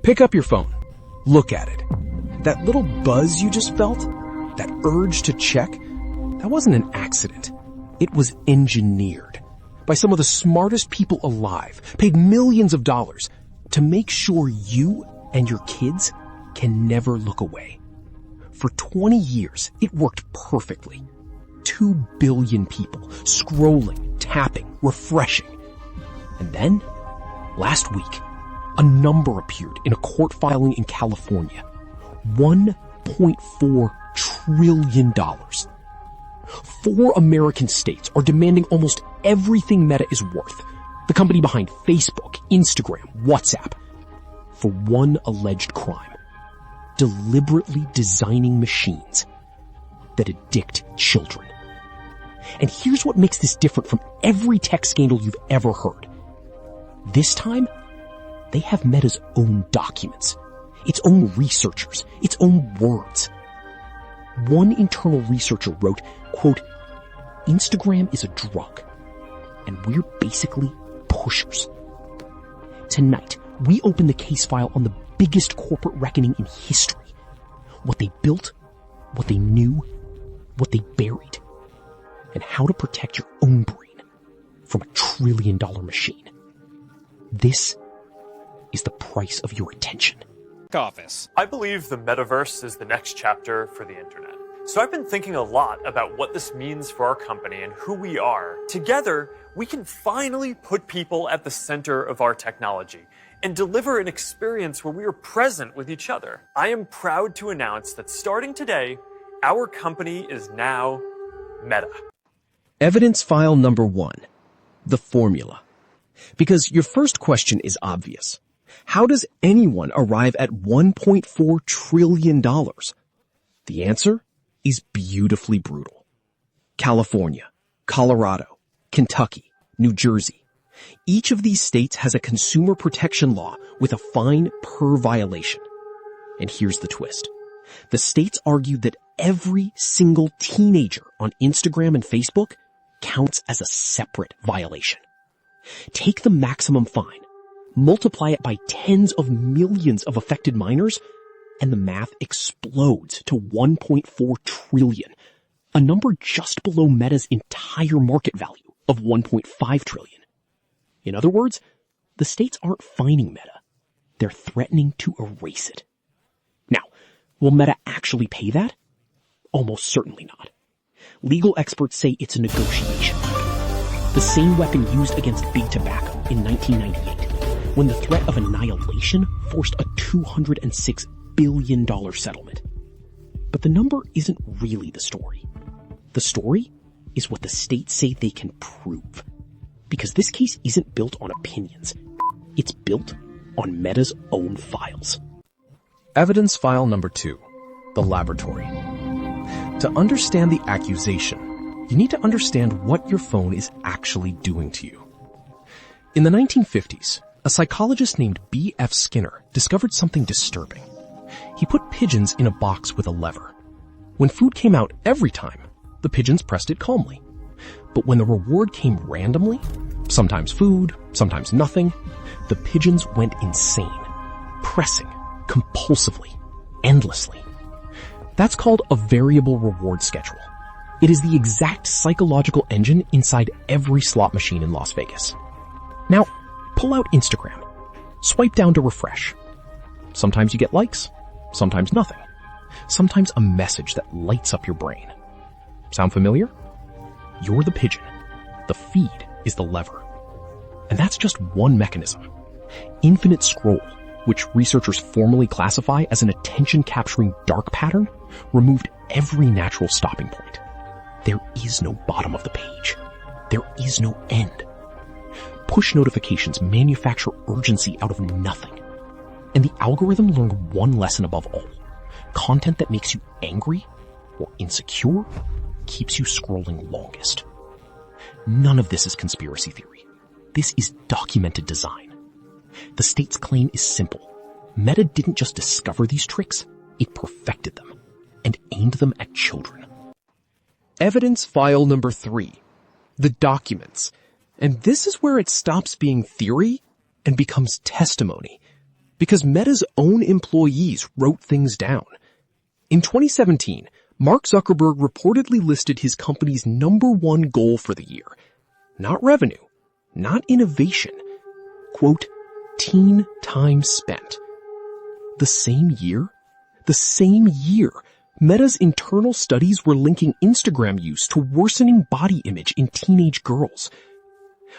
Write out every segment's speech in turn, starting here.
Pick up your phone. Look at it. That little buzz you just felt, that urge to check, that wasn't an accident. It was engineered by some of the smartest people alive, paid millions of dollars to make sure you and your kids can never look away. For 20 years, it worked perfectly. 2 billion people scrolling, tapping, refreshing. And then, last week, a number appeared in a court filing in California. $1.4 trillion. 4 American states are demanding almost everything Meta is worth. The company behind Facebook, Instagram, WhatsApp, for one alleged crime. Deliberately designing machines that addict children. And here's what makes this different from every tech scandal you've ever heard. This time, they have Meta's own documents, its own researchers, its own words. One internal researcher wrote, quote, "Instagram is a drug, and we're basically pushers." Tonight, we open the case file on the biggest corporate reckoning in history. What they built, what they knew, what they buried, and how to protect your own brain from a $1 trillion machine. This is the price of your attention. Office. I believe the metaverse is the next chapter for the internet. So I've been thinking a lot about what this means for our company and who we are. Together, we can finally put people at the center of our technology and deliver an experience where we are present with each other. I am proud to announce that starting today, our company is now Meta. Evidence file number 1. The formula. Because your first question is obvious. How does anyone arrive at $1.4 trillion? The answer is beautifully brutal. California, Colorado, Kentucky, New Jersey. Each of these states has a consumer protection law with a fine per violation. And here's the twist. The states argue that every single teenager on Instagram and Facebook counts as a separate violation. Take the maximum fine, multiply it by tens of millions of affected minors, and the math explodes to 1.4 trillion, a number just below Meta's entire market value of 1.5 trillion. In other words, the states aren't fining Meta. They're threatening to erase it. Now, will Meta actually pay that? Almost certainly not. Legal experts say it's a negotiation weapon. The same weapon used against Big Tobacco in 1998, when the threat of annihilation forced a $206 billion settlement. But the number isn't really the story. The story is what the states say they can prove. Because this case isn't built on opinions. It's built on Meta's own files. Evidence file number 2. The laboratory. To understand the accusation, you need to understand what your phone is actually doing to you. In the 1950s, a psychologist named B.F. Skinner discovered something disturbing. He put pigeons in a box with a lever. When food came out every time, the pigeons pressed it calmly. But when the reward came randomly, sometimes food, sometimes nothing, the pigeons went insane, pressing compulsively, endlessly. That's called a variable reward schedule. It is the exact psychological engine inside every slot machine in Las Vegas. Now, pull out Instagram. Swipe down to refresh. Sometimes you get likes, sometimes nothing. Sometimes a message that lights up your brain. Sound familiar? You're the pigeon. The feed is the lever. And that's just one mechanism. Infinite scroll, which researchers formally classify as an attention-capturing dark pattern, removed every natural stopping point. There is no bottom of the page. There is no end. Push notifications manufacture urgency out of nothing. And the algorithm learned one lesson above all. Content that makes you angry or insecure keeps you scrolling longest. None of this is conspiracy theory. This is documented design. The state's claim is simple. Meta didn't just discover these tricks, it perfected them and aimed them at children. Evidence file number 3. The documents. And this is where it stops being theory and becomes testimony. Because Meta's own employees wrote things down. In 2017, Mark Zuckerberg reportedly listed his company's #1 goal for the year. Not revenue, not innovation. Quote, teen time spent. The same year, Meta's internal studies were linking Instagram use to worsening body image in teenage girls.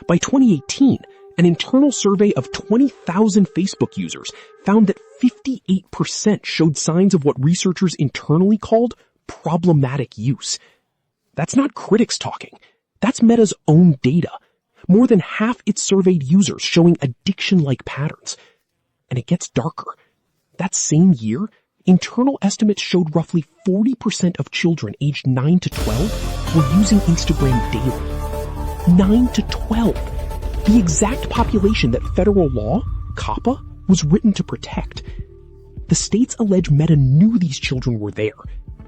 By 2018, an internal survey of 20,000 Facebook users found that 58% showed signs of what researchers internally called problematic use. That's not critics talking. That's Meta's own data. More than half its surveyed users showing addiction-like patterns. And it gets darker. That same year, internal estimates showed roughly 40% of children aged 9 to 12 were using Instagram daily. 9 to 12. The exact population that federal law, COPPA, was written to protect. The states allege Meta knew these children were there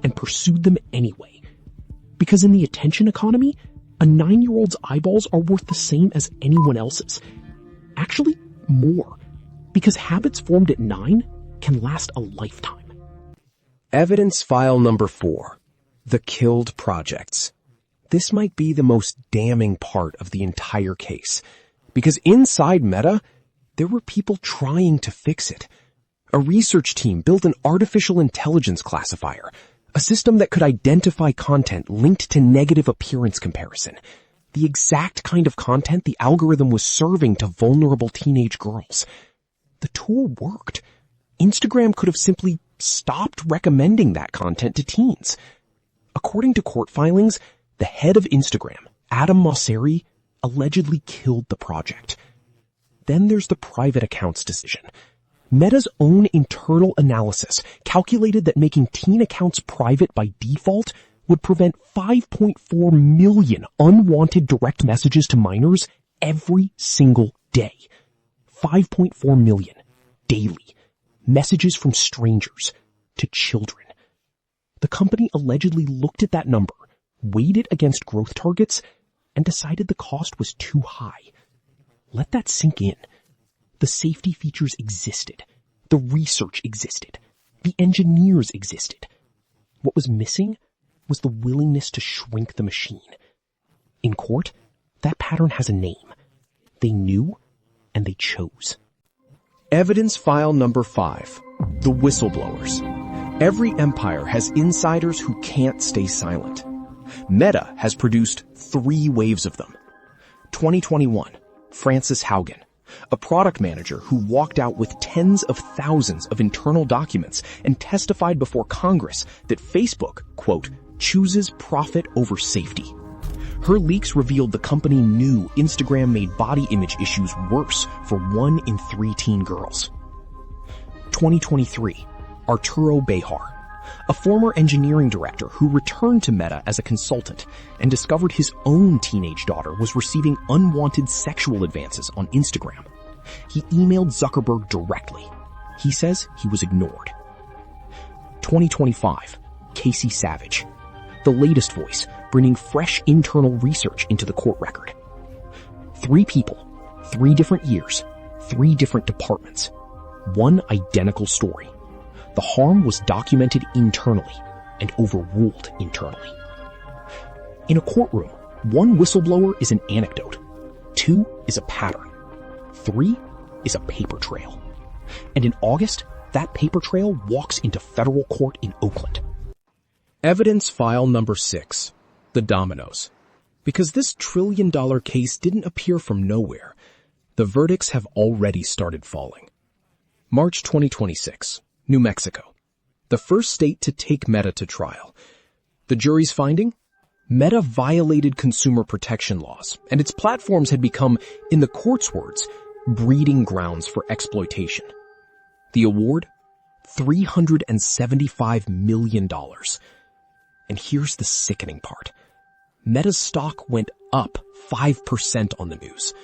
and pursued them anyway. Because in the attention economy, a 9-year-old's eyeballs are worth the same as anyone else's. Actually, more. Because habits formed at 9 can last a lifetime. Evidence file number 4. The killed projects. This might be the most damning part of the entire case. Because inside Meta, there were people trying to fix it. A research team built an artificial intelligence classifier, a system that could identify content linked to negative appearance comparison, the exact kind of content the algorithm was serving to vulnerable teenage girls. The tool worked. Instagram could have simply stopped recommending that content to teens. According to court filings, the head of Instagram, Adam Mosseri, allegedly killed the project. Then there's the private accounts decision. Meta's own internal analysis calculated that making teen accounts private by default would prevent 5.4 million unwanted direct messages to minors every single day. 5.4 million daily. Messages from strangers to children. The company allegedly looked at that number, weighed it against growth targets, and decided the cost was too high. Let that sink in. The safety features existed. The research existed. The engineers existed. What was missing was the willingness to shrink the machine. In court, that pattern has a name. They knew, and they chose. Evidence file number 5. The Whistleblowers. Every empire has insiders who can't stay silent. Meta has produced 3 waves of them. 2021, Frances Haugen, a product manager who walked out with tens of thousands of internal documents and testified before Congress that Facebook, quote, chooses profit over safety. Her leaks revealed the company knew Instagram made body image issues worse for 1 in 3 teen girls. 2023, Arturo Bejar, a former engineering director who returned to Meta as a consultant and discovered his own teenage daughter was receiving unwanted sexual advances on Instagram. He emailed Zuckerberg directly. He says he was ignored. 2025, Casey Savage, the latest voice, bringing fresh internal research into the court record. 3 people, 3 different years, 3 different departments. 1 identical story. The harm was documented internally and overruled internally. In a courtroom, 1 whistleblower is an anecdote. 2 is a pattern. 3 is a paper trail. And in August, that paper trail walks into federal court in Oakland. Evidence file number 6. The dominoes. Because this trillion-dollar case didn't appear from nowhere, the verdicts have already started falling. March 2026, New Mexico, the first state to take Meta to trial. The jury's finding? Meta violated consumer protection laws, and its platforms had become, in the court's words, breeding grounds for exploitation. The award? $375 million. And here's the sickening part. Meta's stock went up 5% on the news.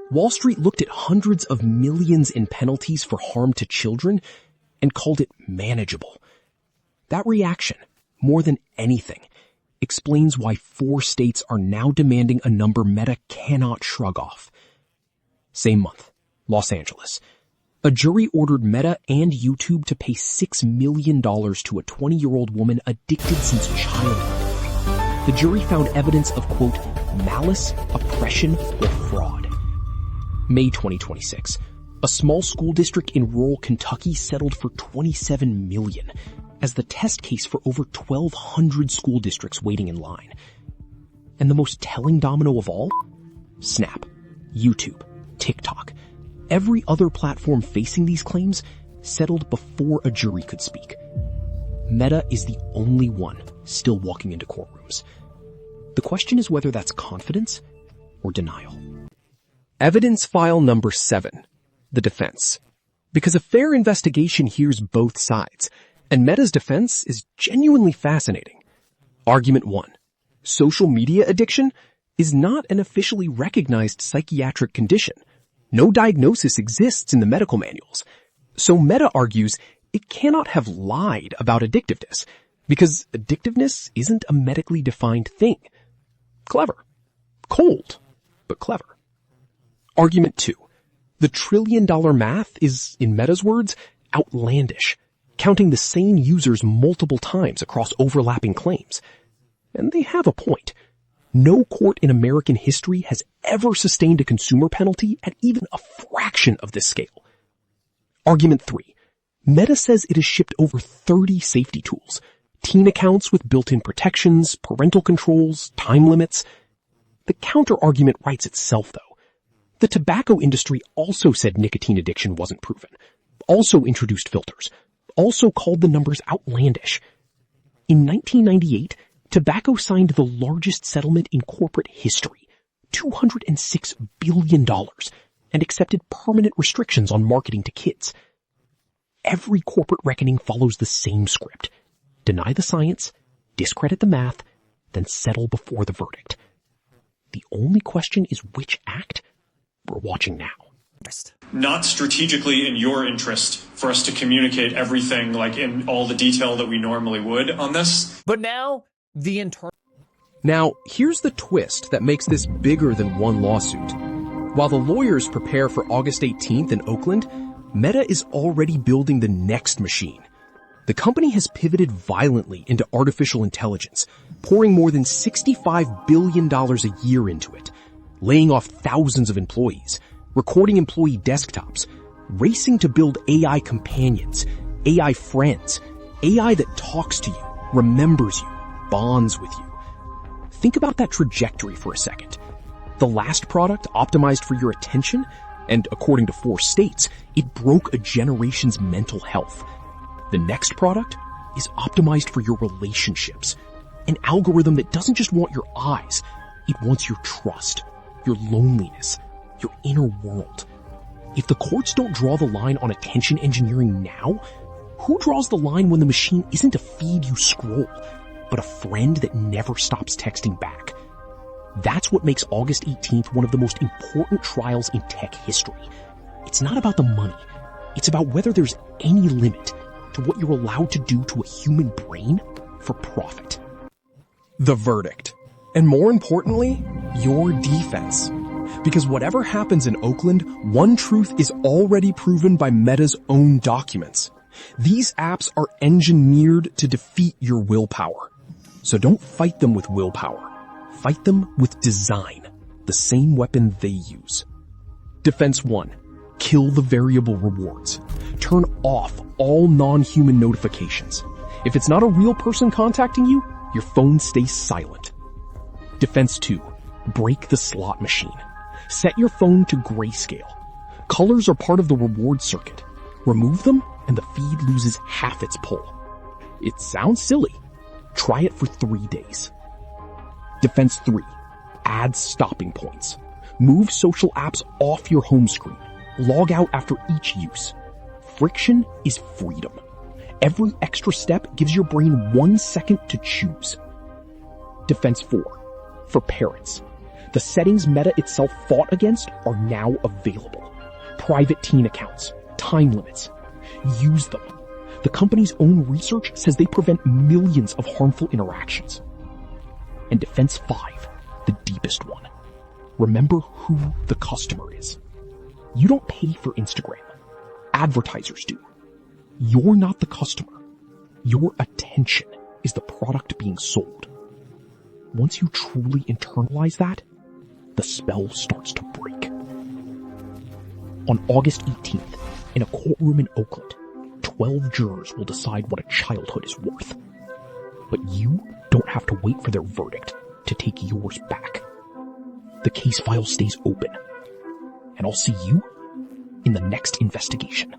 Wall Street looked at hundreds of millions in penalties for harm to children and called it manageable. That reaction, more than anything, explains why 4 states are now demanding a number Meta cannot shrug off. Same month, Los Angeles. A jury ordered Meta and YouTube to pay $6 million to a 20-year-old woman addicted since childhood. The jury found evidence of, quote, malice, oppression, or fraud. May 2026. A small school district in rural Kentucky settled for $27 million as the test case for over 1,200 school districts waiting in line. And the most telling domino of all? Snap, YouTube, TikTok. Every other platform facing these claims settled before a jury could speak. Meta is the only one still walking into courtrooms. The question is whether that's confidence or denial. Evidence file number 7, the defense. Because a fair investigation hears both sides, and Meta's defense is genuinely fascinating. Argument 1. Social media addiction is not an officially recognized psychiatric condition. No diagnosis exists in the medical manuals. So Meta argues it cannot have lied about addictiveness, because addictiveness isn't a medically defined thing. Clever. Cold, but clever. Argument 2. The trillion-dollar math is, in Meta's words, outlandish, counting the same users multiple times across overlapping claims. And they have a point. No court in American history has ever sustained a consumer penalty at even a fraction of this scale. Argument 3. Meta says it has shipped over 30 safety tools, teen accounts with built-in protections, parental controls, time limits. The counter-argument writes itself, though. The tobacco industry also said nicotine addiction wasn't proven, also introduced filters, also called the numbers outlandish. In 1998, tobacco signed the largest settlement in corporate history, $206 billion, and accepted permanent restrictions on marketing to kids. Every corporate reckoning follows the same script. Deny the science, discredit the math, then settle before the verdict. The only question is which act we're watching now. Not strategically in your interest for us to communicate everything like in all the detail that we normally would on this. But now, Now, here's the twist that makes this bigger than one lawsuit. While the lawyers prepare for August 18th in Oakland, Meta is already building the next machine. The company has pivoted violently into artificial intelligence, pouring more than $65 billion a year into it, laying off thousands of employees, recording employee desktops, racing to build AI companions, AI friends, AI that talks to you, remembers you, bonds with you. Think about that trajectory for a second. The last product optimized for your attention, and according to 4 states, it broke a generation's mental health. The next product is optimized for your relationships. An algorithm that doesn't just want your eyes, it wants your trust, your loneliness, your inner world. If the courts don't draw the line on attention engineering now, who draws the line when the machine isn't a feed you scroll, but a friend that never stops texting back? That's what makes August 18th one of the most important trials in tech history. It's not about the money. It's about whether there's any limit to what you're allowed to do to a human brain for profit. The verdict. And more importantly, your defense. Because whatever happens in Oakland, one truth is already proven by Meta's own documents. These apps are engineered to defeat your willpower. So don't fight them with willpower. Fight them with design, the same weapon they use. Defense 1. Kill the variable rewards. Turn off all non-human notifications. If it's not a real person contacting you, your phone stays silent. Defense 2. Break the slot machine. Set your phone to grayscale. Colors are part of the reward circuit. Remove them, and the feed loses half its pull. It sounds silly. Try it for 3 days. Defense 3. Add stopping points. Move social apps off your home screen. Log out after each use. Friction is freedom. Every extra step gives your brain 1 second to choose. Defense 4. For parents. The settings Meta itself fought against are now available. Private teen accounts. Time limits. Use them. The company's own research says they prevent millions of harmful interactions. And Defense 5, the deepest one. Remember who the customer is. You don't pay for Instagram. advertisers do. You're not the customer. Your attention is the product being sold. Once you truly internalize that, the spell starts to break. On August 18th, in a courtroom in Oakland, 12 jurors will decide what a childhood is worth. But you don't have to wait for their verdict to take yours back. The case file stays open, and I'll see you in the next investigation.